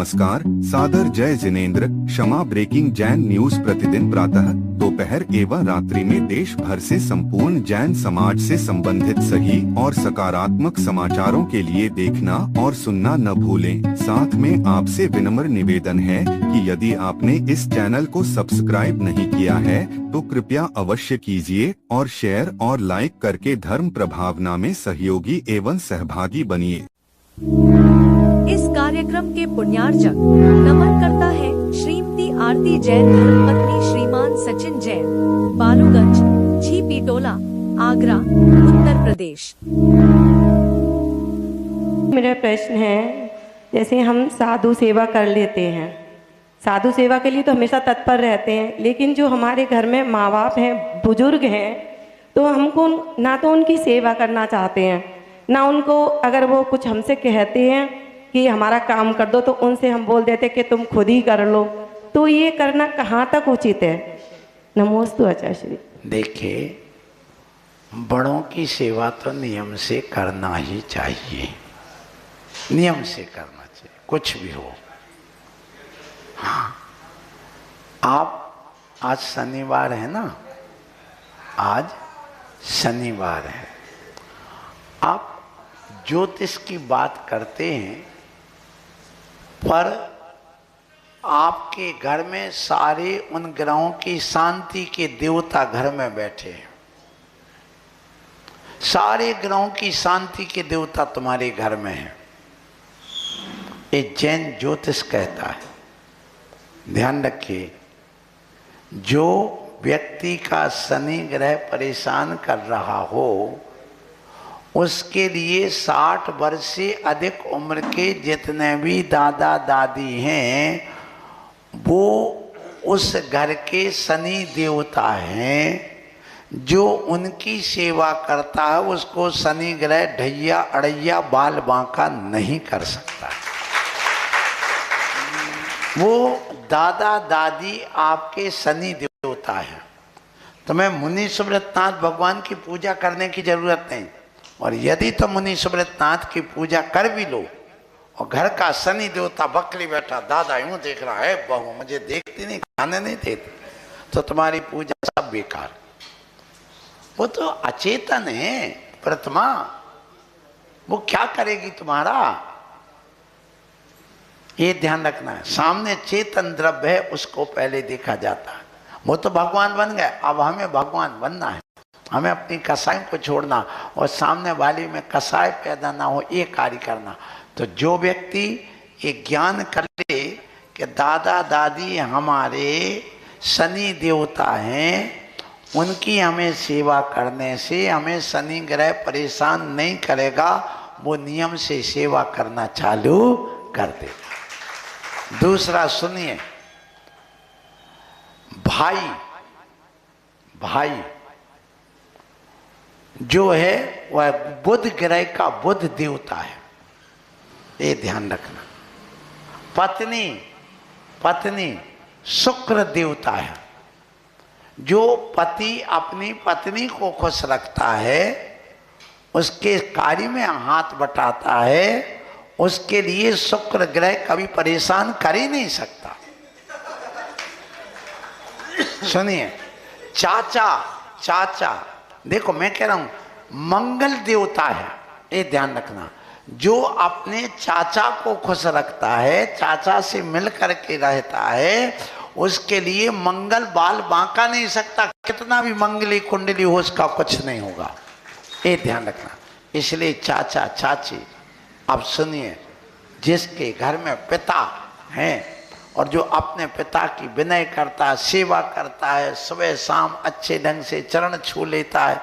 नमस्कार, सादर जय जिनेंद्र। क्षमा ब्रेकिंग जैन न्यूज प्रतिदिन प्रातः, दोपहर एवं रात्रि में देश भर से संपूर्ण जैन समाज से संबंधित सही और सकारात्मक समाचारों के लिए देखना और सुनना न भूलें। साथ में आपसे विनम्र निवेदन है कि यदि आपने इस चैनल को सब्सक्राइब नहीं किया है तो कृपया अवश्य कीजिए और शेयर और लाइक करके धर्म प्रभावना में सहयोगी एवं सहभागी बनिए। इस कार्यक्रम के पुण्यार्जक नमन करता है श्रीमती आरती जैन, धर्मपत्नी श्रीमान सचिन जैन, बालूगंज, झीपीटोला, आगरा, उत्तर प्रदेश। मेरा प्रश्न है, जैसे हम साधु सेवा कर लेते हैं, साधु सेवा के लिए तो हमेशा तत्पर रहते हैं, लेकिन जो हमारे घर में माँ बाप हैं, बुजुर्ग हैं, तो हमको ना तो उनकी सेवा करना चाहते हैं, ना उनको अगर वो कुछ हमसे कहते हैं कि हमारा काम कर दो तो उनसे हम बोल देते कि तुम खुद ही कर लो। तो ये करना कहाँ तक उचित है? नमोस्तु आचार्य। देखिए, बड़ों की सेवा तो नियम से करना ही चाहिए, नियम से करना चाहिए, कुछ भी हो। हाँ, आप आज शनिवार है ना, आज शनिवार है, आप ज्योतिष की बात करते हैं, पर आपके घर में सारे उन ग्रहों की शांति के देवता घर में बैठे हैं, सारे ग्रहों की शांति के देवता तुम्हारे घर में हैं। ये जैन ज्योतिष कहता है। ध्यान रखिए, जो व्यक्ति का शनि ग्रह परेशान कर रहा हो, उसके लिए 60 वर्ष से अधिक उम्र के जितने भी दादा दादी हैं, वो उस घर के शनि देवता हैं। जो उनकी सेवा करता है उसको शनि ग्रह ढैया अड़ैया बाल बांका नहीं कर सकता। वो दादा दादी आपके शनि देवता हैं। तुम्हें मुनि सुब्रतनाथ भगवान की पूजा करने की जरूरत नहीं, और यदि तुम मुनि सुब्रतनाथ की पूजा कर भी लो और घर का शनि देवता बकरी बैठा दादा यूं देख रहा है, बहू मुझे देखती नहीं, खाने नहीं देती, तो तुम्हारी पूजा सब बेकार। वो तो अचेतन है प्रतिमा, वो क्या करेगी तुम्हारा? ये ध्यान रखना है। सामने चेतन द्रव्य है, उसको पहले देखा जाता है। वो तो भगवान बन गए, अब हमें भगवान बनना है। हमें अपनी कसाई को छोड़ना और सामने वाले में कसाई पैदा ना हो, ये कार्य करना। तो जो व्यक्ति ये ज्ञान कर ले कि दादा दादी हमारे शनि देवता हैं, उनकी हमें सेवा करने से हमें शनि ग्रह परेशान नहीं करेगा, वो नियम से सेवा करना चालू कर देगा। दूसरा सुनिए, भाई जो है वह बुध ग्रह का बुध देवता है, ये ध्यान रखना। पत्नी शुक्र देवता है। जो पति अपनी पत्नी को खुश रखता है, उसके कार्य में हाथ बटाता है, उसके लिए शुक्र ग्रह कभी परेशान कर ही नहीं सकता। सुनिए, चाचा देखो, मैं कह रहा हूं मंगल देवता है, ये ध्यान रखना। जो अपने चाचा को खुश रखता है, चाचा से मिल करके रहता है, उसके लिए मंगल बाल बांका नहीं सकता। कितना भी मंगली कुंडली हो, उसका कुछ नहीं होगा, ये ध्यान रखना। इसलिए चाचा चाची, अब सुनिए, जिसके घर में पिता हैं और जो अपने पिता की विनय करता है, सेवा करता है, सुबह शाम अच्छे ढंग से चरण छू लेता है,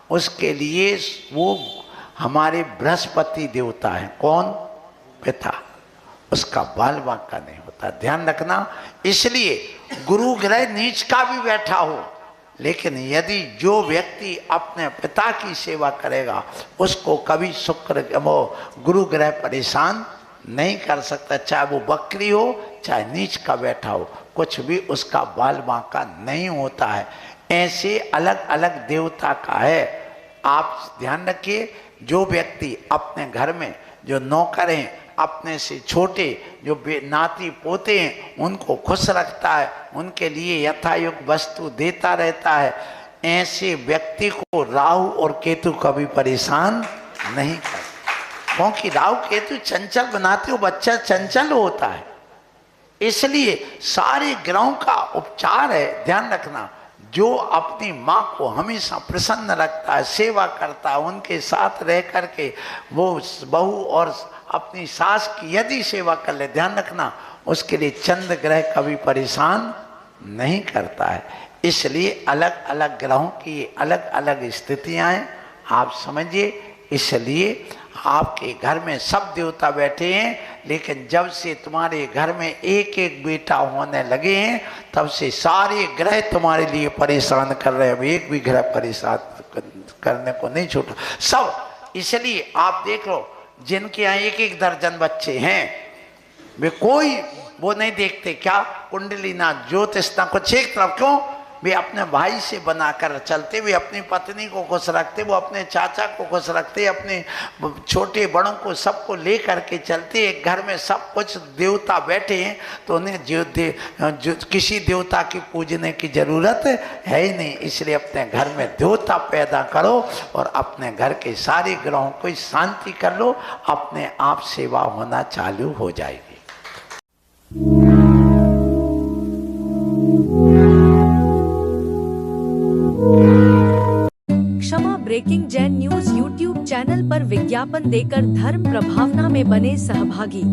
उसके लिए वो हमारे बृहस्पति देवता है। कौन? पिता। उसका बाल बांका नहीं होता, ध्यान रखना। इसलिए गुरु ग्रह नीच का भी बैठा हो, लेकिन यदि जो व्यक्ति अपने पिता की सेवा करेगा, उसको कभी वो गुरु ग्रह परेशान नहीं कर सकता। चाहे वो बकरी हो, चाहे नीच का बैठा हो, कुछ भी उसका बाल बांका नहीं होता है। ऐसे अलग अलग देवता का है। आप ध्यान रखिए, जो व्यक्ति अपने घर में जो नौकर हैं अपने से छोटे जो नाती पोते हैं उनको खुश रखता है, उनके लिए यथायुग वस्तु देता रहता है। ऐसे व्यक्ति को राहु और केतु कभी परेशान नहीं करते, क्योंकि राहु केतु चंचल बनाते हो, बच्चा चंचल होता है। इसलिए सारे ग्रहों का उपचार है, ध्यान रखना। जो अपनी माँ को हमेशा प्रसन्न रखता है, सेवा करता है, उनके साथ रह करके वो बहू और अपनी सास की यदि सेवा कर ले, ध्यान रखना, उसके लिए चंद्र ग्रह कभी परेशान नहीं करता है। इसलिए अलग अलग ग्रहों की अलग अलग स्थितियां हैं, आप समझिए। इसलिए आपके घर में सब देवता बैठे हैं, लेकिन जब से तुम्हारे घर में एक एक बेटा होने लगे हैं तब से सारे ग्रह तुम्हारे लिए परेशान कर रहे हैं। एक भी ग्रह परेशान करने को नहीं छूटा, सब। इसलिए आप देख लो, जिनके यहाँ एक एक दर्जन बच्चे हैं, वे कोई वो नहीं देखते क्या कुंडली ना ज्योतिष ना कुछ एक तरफ। क्यों? वे अपने भाई से बनाकर चलते, वे अपनी पत्नी को खुश रखते, वो अपने चाचा को खुश रखते, अपने छोटे बड़ों को सबको ले करके चलते। एक घर में सब कुछ देवता बैठे हैं तो उन्हें किसी देवता की पूजने की जरूरत है ही नहीं। इसलिए अपने घर में देवता पैदा करो और अपने घर के सारे ग्रहों को शांति कर लो, अपने आप सेवा होना चालू हो जाएगी। Kshama breaking Jain news YouTube channel पर विज्ञापन देकर धर्म प्रभावना में बने सहभागी।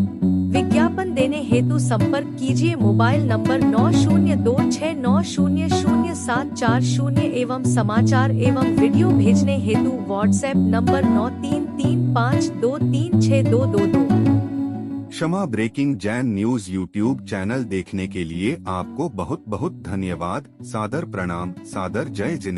विज्ञापन देने हेतु संपर्क कीजिए मोबाइल नंबर 9026900740 एवं समाचार एवं वीडियो भेजने हेतु WhatsApp number 9335236222। Kshama breaking Jain news YouTube channel देखने के लिए आपको बहुत बहुत धन्यवाद। सादर प्रणाम, सादर जय जिनेंद्र।